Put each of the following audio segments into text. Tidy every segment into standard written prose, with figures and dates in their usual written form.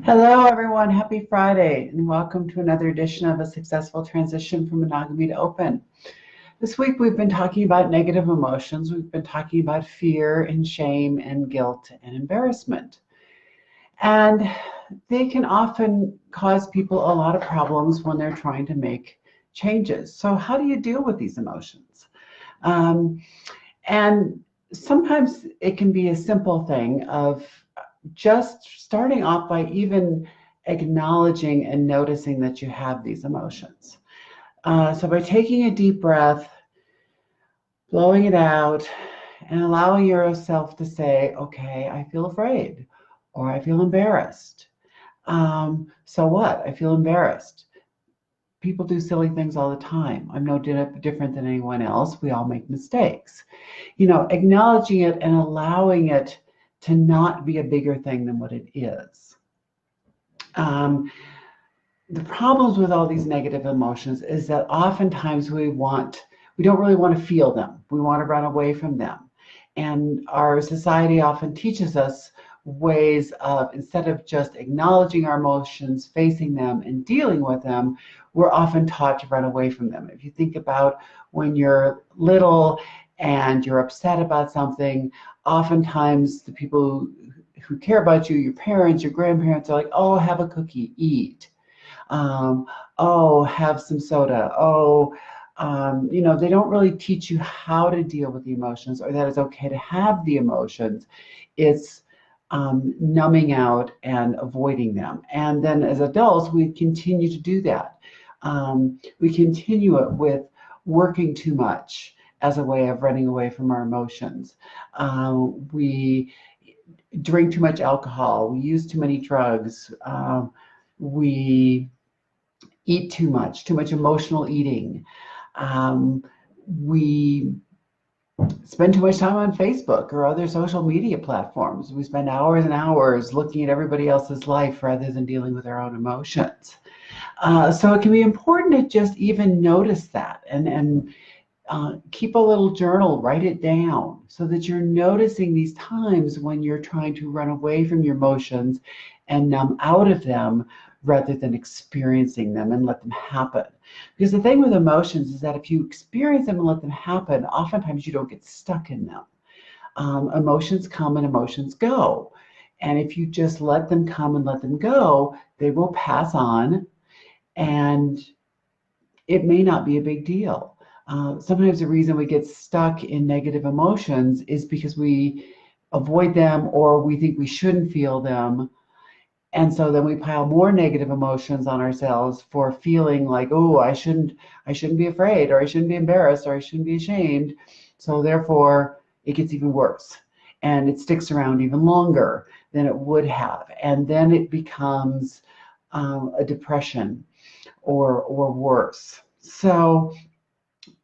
Hello, everyone. Happy Friday, and welcome to another edition of A Successful Transition from Monogamy to Open. This week, we've been talking about negative emotions. We've been talking about fear and shame and guilt and embarrassment. And they can often cause people a lot of problems when they're trying to make changes. So how do you deal with these emotions? And sometimes it can be a simple thing of just starting off by even acknowledging and noticing that you have these emotions. So by taking a deep breath, blowing it out, and allowing yourself to say, okay, I feel afraid, or I feel embarrassed. So what? I feel embarrassed. People do silly things all the time. I'm no different than anyone else. We all make mistakes. Acknowledging it and allowing it to not be a bigger thing than what it is. The problems with all these negative emotions is that oftentimes we don't really want to feel them. We want to run away from them. And our society often teaches us ways of, instead of just acknowledging our emotions, facing them and dealing with them, we're often taught to run away from them. If you think about when you're little and you're upset about something, oftentimes the people who care about you, your parents, your grandparents, are like, oh, have a cookie, eat. Oh, have some soda. Oh, they don't really teach you how to deal with the emotions, or that it's okay to have the emotions. It's numbing out and avoiding them. And then as adults, we continue to do that. We continue it with working too much as a way of running away from our emotions. We drink too much alcohol. We use too many drugs. We eat too much emotional eating. We spend too much time on Facebook or other social media platforms. We spend hours and hours looking at everybody else's life rather than dealing with our own emotions. So it can be important to just even notice that and keep a little journal, write it down so that you're noticing these times when you're trying to run away from your emotions and numb out of them rather than experiencing them and let them happen. Because the thing with emotions is that if you experience them and let them happen, oftentimes you don't get stuck in them. Emotions come and emotions go. And if you just let them come and let them go, they will pass on, and it may not be a big deal. Sometimes the reason we get stuck in negative emotions is because we avoid them or we think we shouldn't feel them. And so then we pile more negative emotions on ourselves for feeling like, oh, I shouldn't be afraid, or I shouldn't be embarrassed, or I shouldn't be ashamed. So therefore, it gets even worse. And it sticks around even longer than it would have. And then it becomes a depression or worse. So,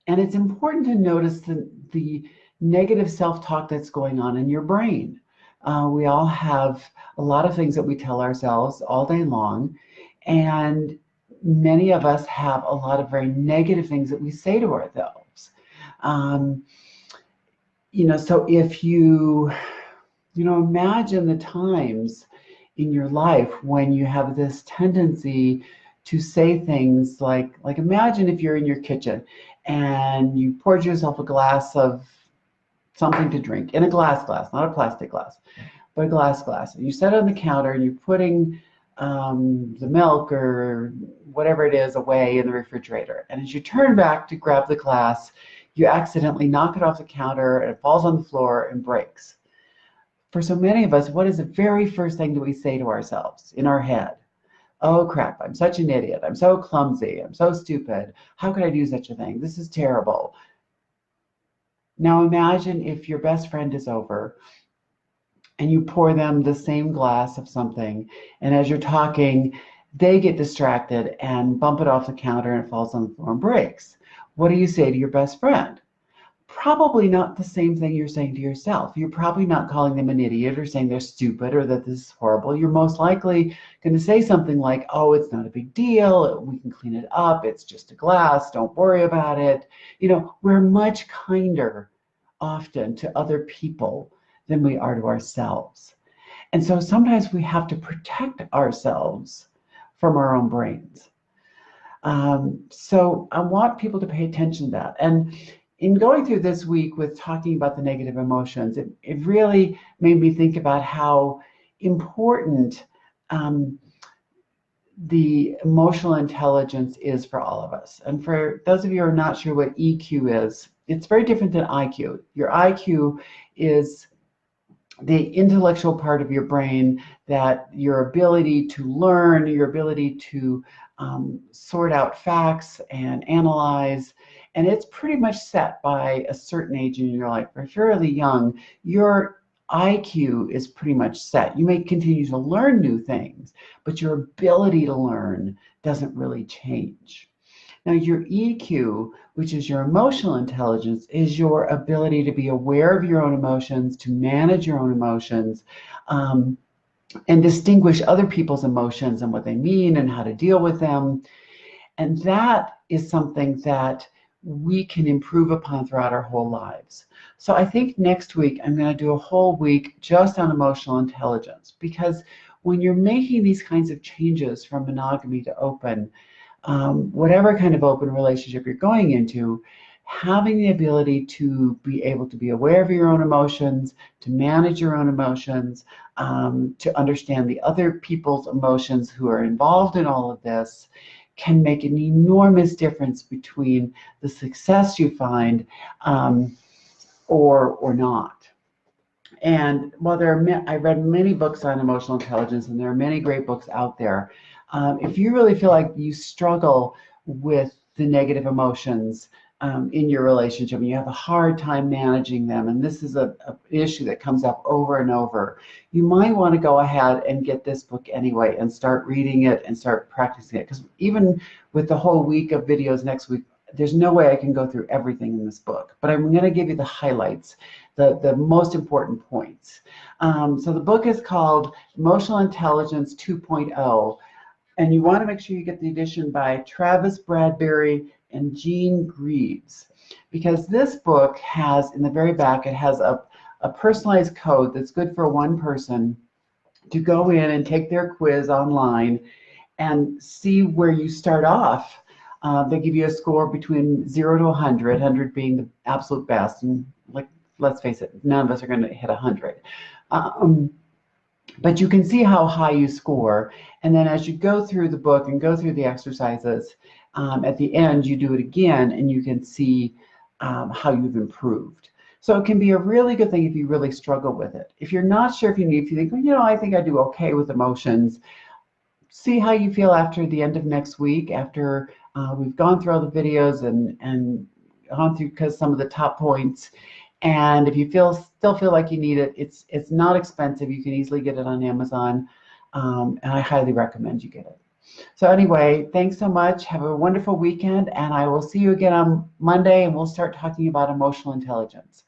and it's important to notice the negative self-talk that's going on in your brain. We all have a lot of things that we tell ourselves all day long, and many of us have a lot of very negative things that we say to ourselves. So if you imagine the times in your life when you have this tendency to say things like imagine if you're in your kitchen and you poured yourself a glass of something to drink in a glass, not a plastic glass, but a glass. And you set it on the counter and you're putting the milk or whatever it is away in the refrigerator. And as you turn back to grab the glass, you accidentally knock it off the counter and it falls on the floor and breaks. For so many of us, what is the very first thing that we say to ourselves in our head? Oh crap, I'm such an idiot. I'm so clumsy. I'm so stupid. How could I do such a thing? This is terrible. Now imagine if your best friend is over and you pour them the same glass of something, and as you're talking, they get distracted and bump it off the counter and it falls on the floor and breaks. What do you say to your best friend? Probably not the same thing you're saying to yourself. You're probably not calling them an idiot or saying they're stupid or that this is horrible. You're most likely going to say something like, oh, it's not a big deal. We can clean it up. It's just a glass. Don't worry about it. We're much kinder often to other people than we are to ourselves. And so sometimes we have to protect ourselves from our own brains. So I want people to pay attention to that. And in going through this week with talking about the negative emotions, it really made me think about how important the emotional intelligence is for all of us. And for those of you who are not sure what EQ is, it's very different than IQ. Your IQ is the intellectual part of your brain, that your ability to learn, your ability to sort out facts and analyze, and it's pretty much set by a certain age in your life. If you're really young, your IQ is pretty much set. You may continue to learn new things, but your ability to learn doesn't really change. Now, your EQ, which is your emotional intelligence, is your ability to be aware of your own emotions, to manage your own emotions, and distinguish other people's emotions and what they mean and how to deal with them. And that is something that we can improve upon throughout our whole lives. So I think next week I'm going to do a whole week just on emotional intelligence, because when you're making these kinds of changes from monogamy to open, whatever kind of open relationship you're going into, having the ability to be able to be aware of your own emotions, to manage your own emotions, to understand the other people's emotions who are involved in all of this, can make an enormous difference between the success you find or not. And while I read many books on emotional intelligence, and there are many great books out there, if you really feel like you struggle with the negative emotions in your relationship, and you have a hard time managing them, and this is an issue that comes up over and over, you might want to go ahead and get this book anyway and start reading it and start practicing it. Because even with the whole week of videos next week, there's no way I can go through everything in this book, but I'm going to give you the highlights, the most important points. So the book is called Emotional Intelligence 2.0, and you want to make sure you get the edition by Travis Bradbury and Jean Greaves, because this book has, in the very back, it has a personalized code that's good for one person to go in and take their quiz online and see where you start off. They give you a score between 0 to 100, 100 being the absolute best. And like, let's face it, none of us are going to hit 100. But you can see how high you score. And then as you go through the book and go through the exercises, at the end, you do it again, and you can see how you've improved. So it can be a really good thing if you really struggle with it. If you're not sure if you think, well, I think I do okay with emotions, see how you feel after the end of next week, after we've gone through all the videos and gone through some of the top points. And if you still feel like you need it, it's not expensive. You can easily get it on Amazon, and I highly recommend you get it. So anyway, thanks so much. Have a wonderful weekend, and I will see you again on Monday, and we'll start talking about emotional intelligence.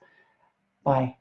Bye.